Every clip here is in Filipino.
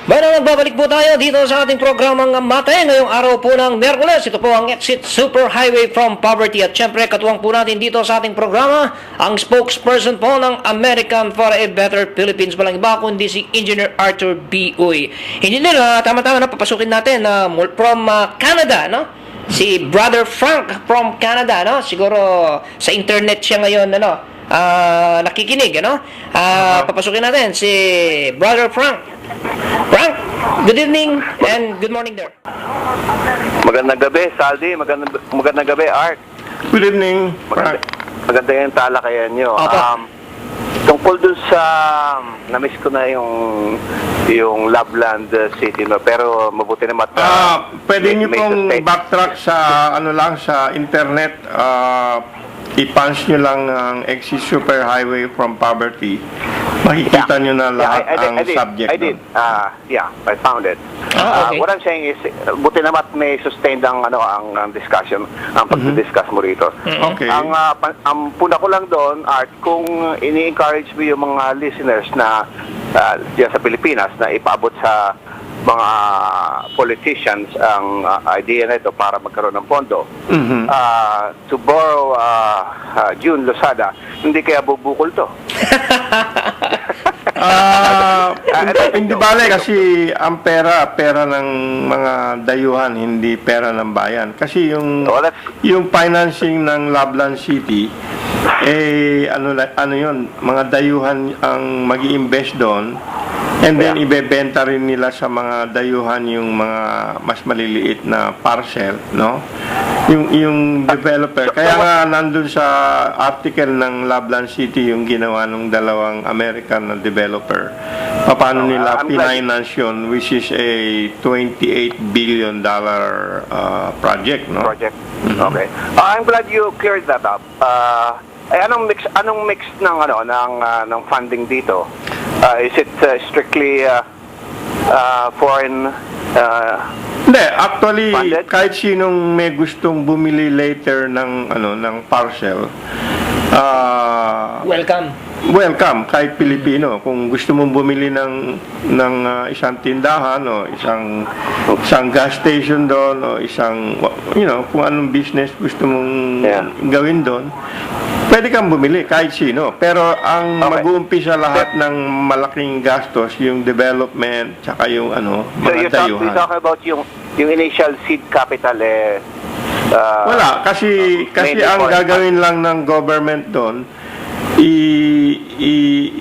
Bueno, nagbabalik po tayo dito sa ating programang Mate. Ngayong araw po ng Miyerkules. Ito po ang Exit Super Highway from Poverty. At syempre, katuwang po natin dito sa ating programa ang spokesperson po ng American for a Better Philippines. Walang iba kundi si Engineer Arthur B. Uy. Engineer, tama-tama na papasukin natin from Canada, no? Si Brother Frank from Canada, no? Siguro sa internet siya ngayon, nakikinig, papasukin natin si Brother Frank. Frank, good evening and good morning there. Magandang gabi, Saldi. Magandang gabi, Art. Good evening, Frank. Maganda yung talakayan nyo. Tungkol dun sa, na-miss ko na yung Loveland City, no? Pero mabuti naman. Pwede niyo pong backtrack sa, sa internet. I-punch nyo lang ang Exit Super Highway from Poverty. Makikita nyo na lahat ang subject. I did. I found it. Okay. What I'm saying is, buti naman may sustained ang discussion, ang pag-discuss mo rito. Okay. Ang puna ko lang doon, Art, kung ini-encourage mo yung mga listeners na diyan sa Pilipinas na ipaabot sa mga politicians ang idea na ito para magkaroon ng pondo. To borrow June Losada, hindi kaya bubukol to. Hindi bale kasi ang pera ng mga dayuhan, hindi pera ng bayan. Kasi yung financing ng Loveland City, yun, mga dayuhan ang mag-i-invest doon. And then ibebenta rin nila sa mga dayuhan yung mga mas maliliit na parcel, no? Yung developer. Kaya nga nandun sa article ng Loveland City yung ginawa ng dalawang American na developer. Paano nila finance yun, which is a $28 billion project, no? Project. Okay. I'm glad you cleared that up. Anong mix ng funding dito? Is it strictly foreign Hindi, actually funded? kahit sinong may gustong bumili later ng parcel, welcome kahit Pilipino. Kung gusto mong bumili ng isang tindahan o isang gas station doon o isang kung anong business gusto mong gawin doon, pwede kang bumili kahit sino. Pero ang mag-uumpisa lahat ng malaking gastos, yung development, tsaka yung mga dayuhan. So you talk about yung initial seed capital wala, kasi ang gagawin lang ng government doon,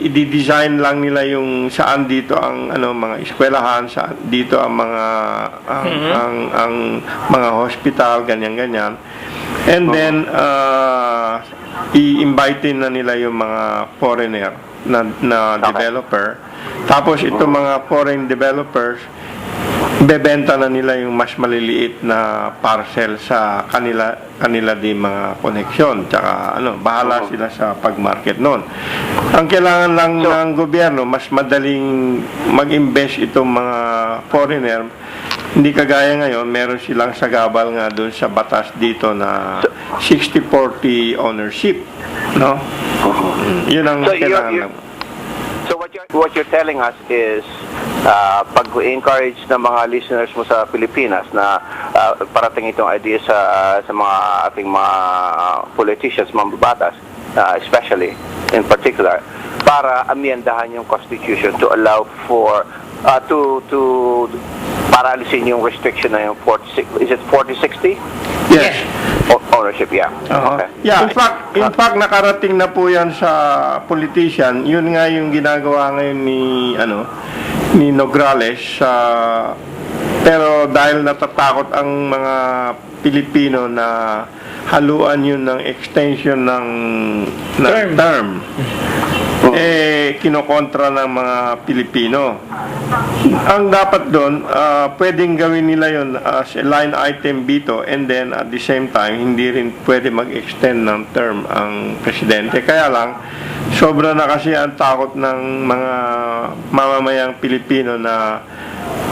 i-design lang nila yung saan dito ang mga eskwelahan, saan dito ang mga ang mga hospital, ganyan. And then i-invite na nila yung mga foreigner na developer. Tapos itong mga foreign developers, bebenta na nila yung mas maliliit na parcel sa kanila di mga koneksyon. Tsaka bahala sila sa pag-market noon. Ang kailangan lang ng gobyerno, mas madaling mag-invest itong mga foreigner. Hindi kagaya ngayon, meron silang sagabal nga doon sa batas dito na 60-40 ownership, no? Yun ang kailangan lang. So what you're telling us is pag-encourage ng mga listeners mo sa Pilipinas na parating itong idea sa mga ating mga politicians, mga batas, especially in particular, para amyendahan yung constitution to allow for para alisin yung restriction na yung 40, is it 40-60? Yes. Ownership, yeah. Okay. Yeah, in fact nakarating na po 'yan sa politician. Yun nga yung ginagawa ngayon ni Nograles, pero dahil natatakot ang mga Pilipino na haluan yun ng extension ng term. Kinokontra ng mga Pilipino. Ang dapat doon, pwedeng gawin nila yun as a line item dito, and then at the same time, hindi rin pwede mag-extend ng term ang presidente. Kaya lang, sobra na kasi ang takot ng mga mamamayang Pilipino na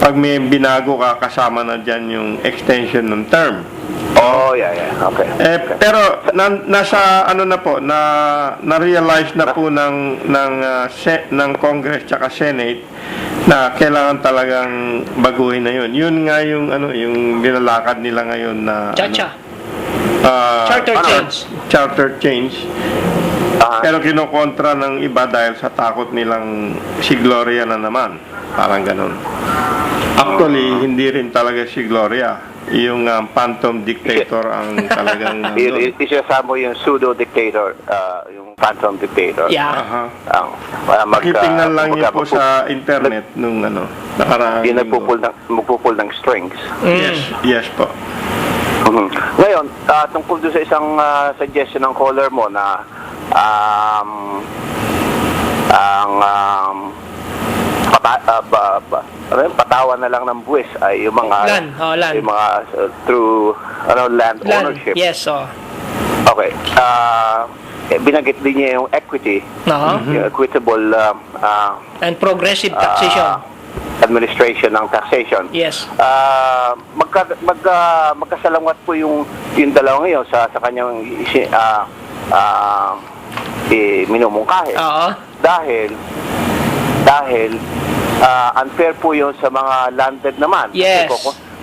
pag may binago ka, kasama na dyan yung extension ng term. Oh, yeah. Okay. Pero nasa na po, na realize na po ng Congress at Senate na kailangan talagang baguhin na yun. Yun nga yung yung nilalakad nila ngayon na Chacha. charter Charter change. change. Pero kinokontra ng iba dahil sa takot nilang si Gloria na naman. Parang ganun. Actually, hindi rin talaga si Gloria. Yung phantom dictator ang talagang nandun. Isasama mo yung pseudo-dictator, yung phantom dictator. Yeah. Aha. Makitingnan Pakitingnan lang niyo po sa internet nung nakaraang Yung linggo. magpupul ng strings. Yes po. Ngayon, tungkol doon sa isang suggestion ng caller mo na patawan na lang ng buwis ay yung mga land. yung mga through land ownership. Yes, Okay. Binanggit din niya yung equity, yung equitable and progressive taxation. administration ng taxation. Yes. Magkasalangwat po yung dalawa ngayon sa kanyang minumungkahi. Dahil unfair po yun sa mga landed naman. Yes.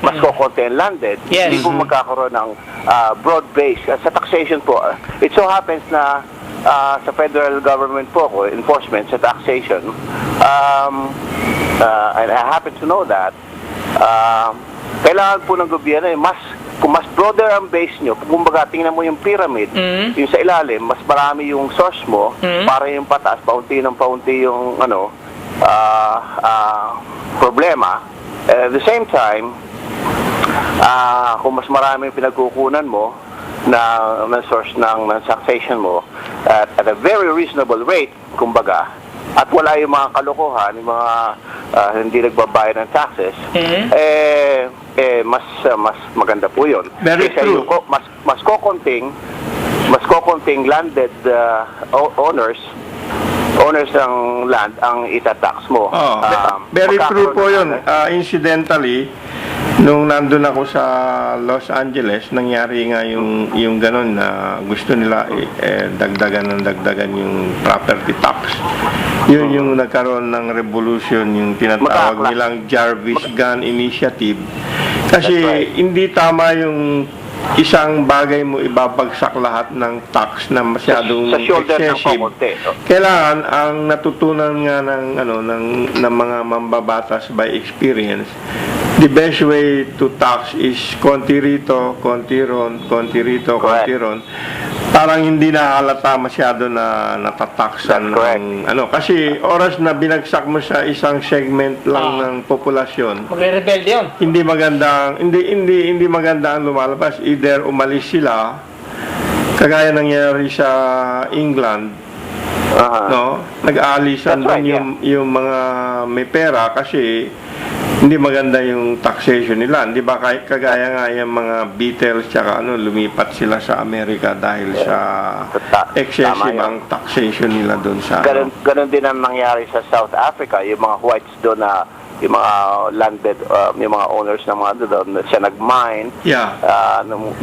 Mas kokonti ang landed. Yes. Hindi po magkakaroon ng broad base. Sa taxation po, it so happens na sa federal government po, enforcement sa taxation, and I happen to know that, kailangan po ng gobyerno kung mas broader ang base nyo, kumbaga tingnan mo yung pyramid, yung sa ilalim, mas marami yung source mo, para yung pataas, paunti ng paunti yung problema. At the same time, kung mas marami yung pinagkukunan mo na source ng taxation mo at a very reasonable rate, kumbaga, at wala yung mga kalokohan, yung mga hindi nagbabayad ng taxes, mas maganda po yun. Very true. Mas kokonting landed owners ng land ang itatax mo. Very true po yun. Incidentally, nung nandun ako sa Los Angeles, nangyari nga yung ganun na gusto nila dagdagan yung property tax. Yun yung nagkaroon ng revolution, yung tinatawag nilang Jarvis Gun Initiative. Kasi hindi tama yung isang bagay mo ibabagsak lahat ng tax na masyadong excessive. Kailangan ang natutunan nga ng mga mambabatas by experience, the best way to tax is konti rito, konti ron, konti rito, konti ron. Parang hindi na halata masyado na natataksan ng kasi oras na binagsak mo sa isang segment lang ng populasyon, Magre-rebelde yun. hindi maganda ang lumalabas. Either umalis sila, kagaya nangyari sa England, nag-aalisan doon yung mga may pera kasi hindi maganda yung taxation nila. Hindi ba kagaya nga yung mga Beatles tsaka lumipat sila sa Amerika dahil sa excessive ang taxation nila doon sa Ganon din ang nangyari sa South Africa, yung mga whites doon na yung mga landed, yung mga owners ng mga doon, siya nag-mine. Nung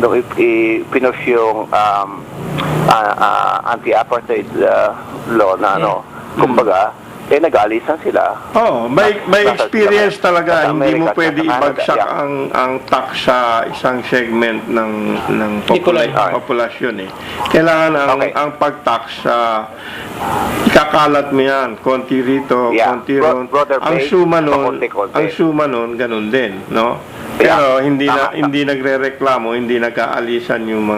pinush yung anti-apartheid law na kumbaga, nag-aalisan sila. May experience talaga. Hindi mo pwede ibagsak ang tax sa isang segment ng populasyon Kailangan ang pag-tax ikakalat mo yan. Konti rito, konti ron. Ang suma nun, ganun din, no? Pero hindi nagrereklamo, hindi nag-aalisan yung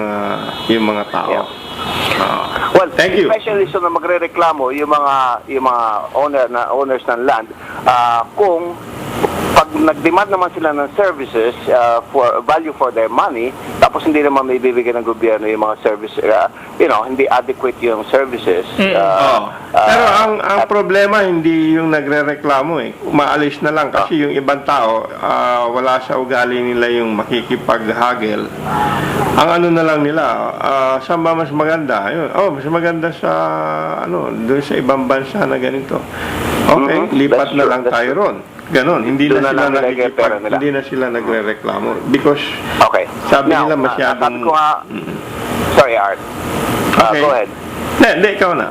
mga tao. Well, thank you. Especially so na magrereklamo yung mga owners ng land, kung pag nag-demand naman sila ng services for value for their money, tapos hindi naman may bibigyan ng gobyerno yung mga services, hindi adequate yung services. Pero ang problema hindi yung nagrereklamo umaalis na lang kasi yung ibang tao wala sa ugali nila yung makikipaghagel. Ang na lang nila, saan ba mas maganda? Mas maganda sa doon sa ibang bansa na ganito. Okay, lipat na lang tayo ron. Ganon, hindi na sila nagrereklamo because sabi nila masyadong sorry, Art. Okay. Go ahead. Hindi, ikaw na.